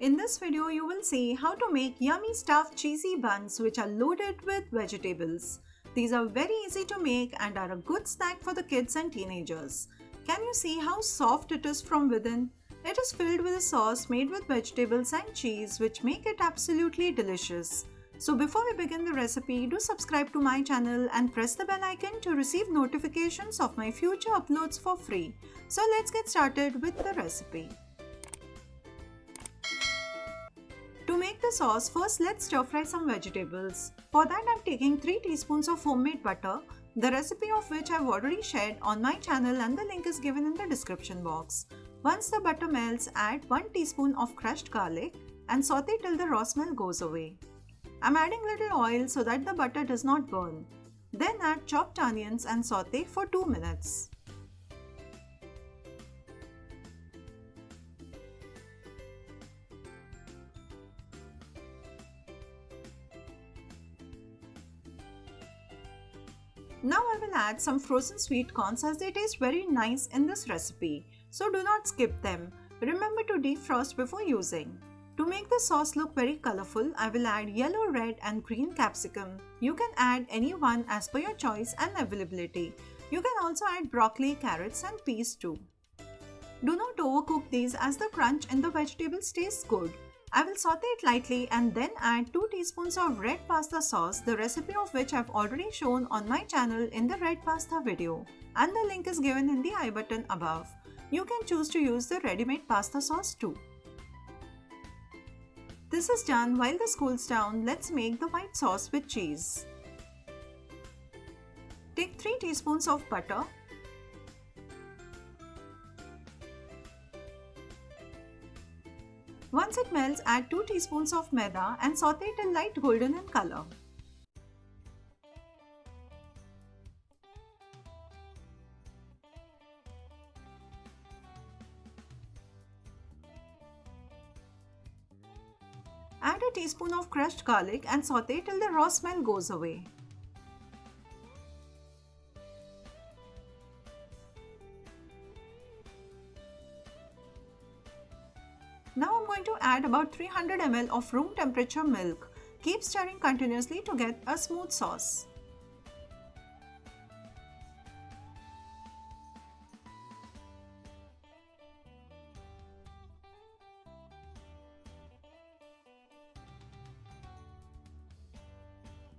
In this video, you will see how to make yummy stuffed cheesy buns which are loaded with vegetables. These are very easy to make and are a good snack for the kids and teenagers. Can you see how soft it is from within? It is filled with a sauce made with vegetables and cheese which make it absolutely delicious. So before we begin the recipe, do subscribe to my channel and press the bell icon to receive notifications of my future uploads for free. So let's get started with the recipe. To make the sauce, first let's stir fry some vegetables. For that I'm taking 3 teaspoons of homemade butter, the recipe of which I've already shared on my channel and the link is given in the description box. Once the butter melts, add 1 teaspoon of crushed garlic and saute till the raw smell goes away. I'm adding little oil so that the butter does not burn. Then add chopped onions and saute for 2 minutes. Now I will add some frozen sweet corns as they taste very nice in this recipe, so do not skip them. Remember to defrost before using. To make the sauce look very colorful, I will add yellow, red and green capsicum. You can add any one as per your choice and availability. You can also add broccoli, carrots and peas too. Do not overcook these as the crunch in the vegetables tastes good. I will saute it lightly and then add 2 teaspoons of red pasta sauce, the recipe of which I have already shown on my channel in the red pasta video, and the link is given in the I button above. You can choose to use the ready-made pasta sauce too. This is done. While this cools down, let's make the white sauce with cheese. Take 3 teaspoons of butter. Once it melts, add 2 teaspoons of maida and saute till light golden in color. Add a teaspoon of crushed garlic and saute till the raw smell goes away. Now I'm going to add about 300 ml of room temperature milk. Keep stirring continuously to get a smooth sauce.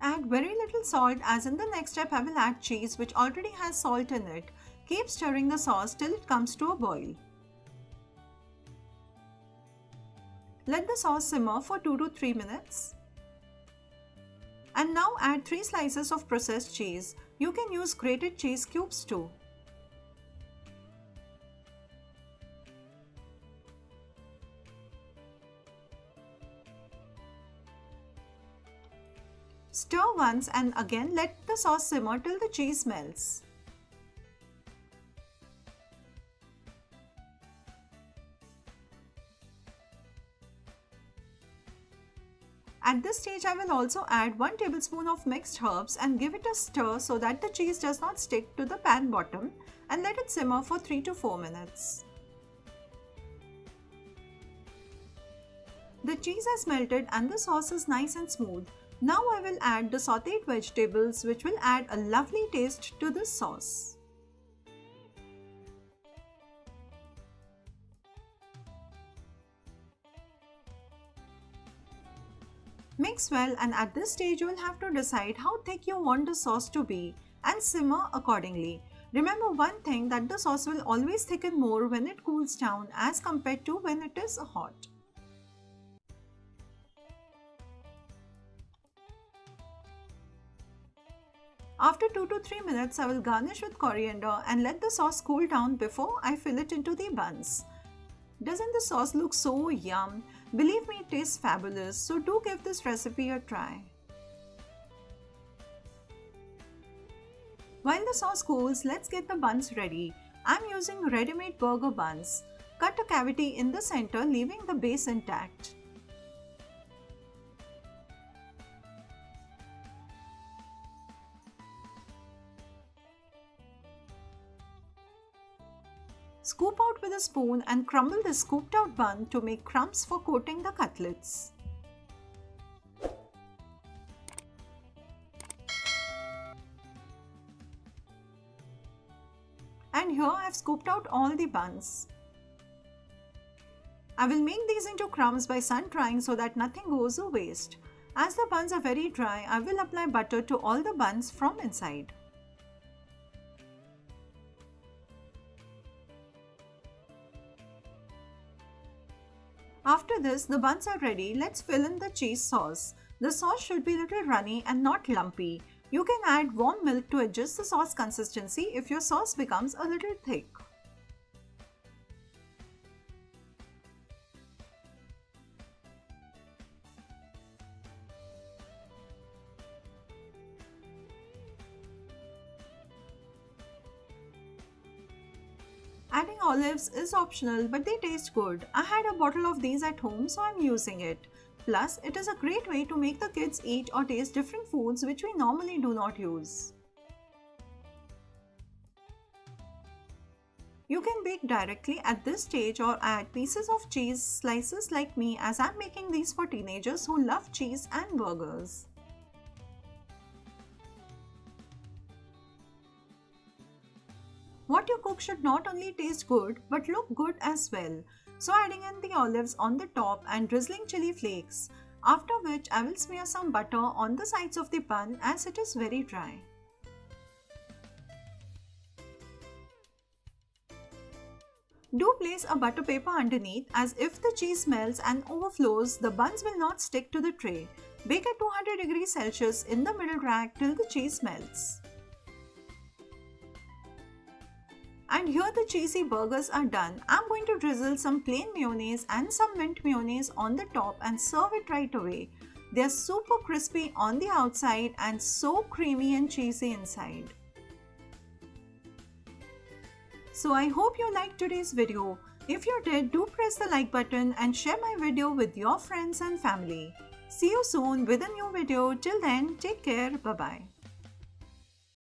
Add very little salt as in the next step I will add cheese which already has salt in it. Keep stirring the sauce till it comes to a boil. Let the sauce simmer for 2 to 3 minutes. And now add 3 slices of processed cheese. You can use grated cheese cubes too. Stir once and again let the sauce simmer till the cheese melts. At this stage, I will also add 1 tablespoon of mixed herbs and give it a stir so that the cheese does not stick to the pan bottom, and let it simmer for 3 to 4 minutes. The cheese has melted and the sauce is nice and smooth. Now I will add the sauteed vegetables which will add a lovely taste to this sauce. Mix well, and at this stage you will have to decide how thick you want the sauce to be and simmer accordingly. Remember one thing, that the sauce will always thicken more when it cools down as compared to when it is hot. After 2 to 3 minutes, I will garnish with coriander and let the sauce cool down before I fill it into the buns. Doesn't the sauce look so yum? Believe me, it tastes fabulous, so do give this recipe a try. While the sauce cools, let's get the buns ready. I'm using ready-made burger buns. Cut a cavity in the center, leaving the base intact. scoop out with a spoon and crumble the scooped out bun to make crumbs for coating the cutlets. And here I have scooped out all the buns. I will make these into crumbs by sun drying so that nothing goes to waste. As the buns are very dry, I will apply butter to all the buns from inside. After this, the buns are ready. Let's fill in the cheese sauce. The sauce should be a little runny and not lumpy. You can add warm milk to adjust the sauce consistency if your sauce becomes a little thick. Adding olives is optional, but they taste good. I had a bottle of these at home, so I'm using it. Plus, it is a great way to make the kids eat or taste different foods which we normally do not use. You can bake directly at this stage or add pieces of cheese slices like me, as I'm making these for teenagers who love cheese and burgers. What you cook should not only taste good but look good as well. So adding in the olives on the top and drizzling chili flakes, after which I will smear some butter on the sides of the bun as it is very dry. Do place a butter paper underneath, as if the cheese melts and overflows, the buns will not stick to the tray. Bake at 200 degrees Celsius in the middle rack till the cheese melts. And here the cheesy burgers are done. I'm going to drizzle some plain mayonnaise and some mint mayonnaise on the top and serve it right away. They are super crispy on the outside and so creamy and cheesy inside. So I hope you liked today's video. If you did, do press the like button and share my video with your friends and family. See you soon with a new video. Till then, take care. Bye-bye.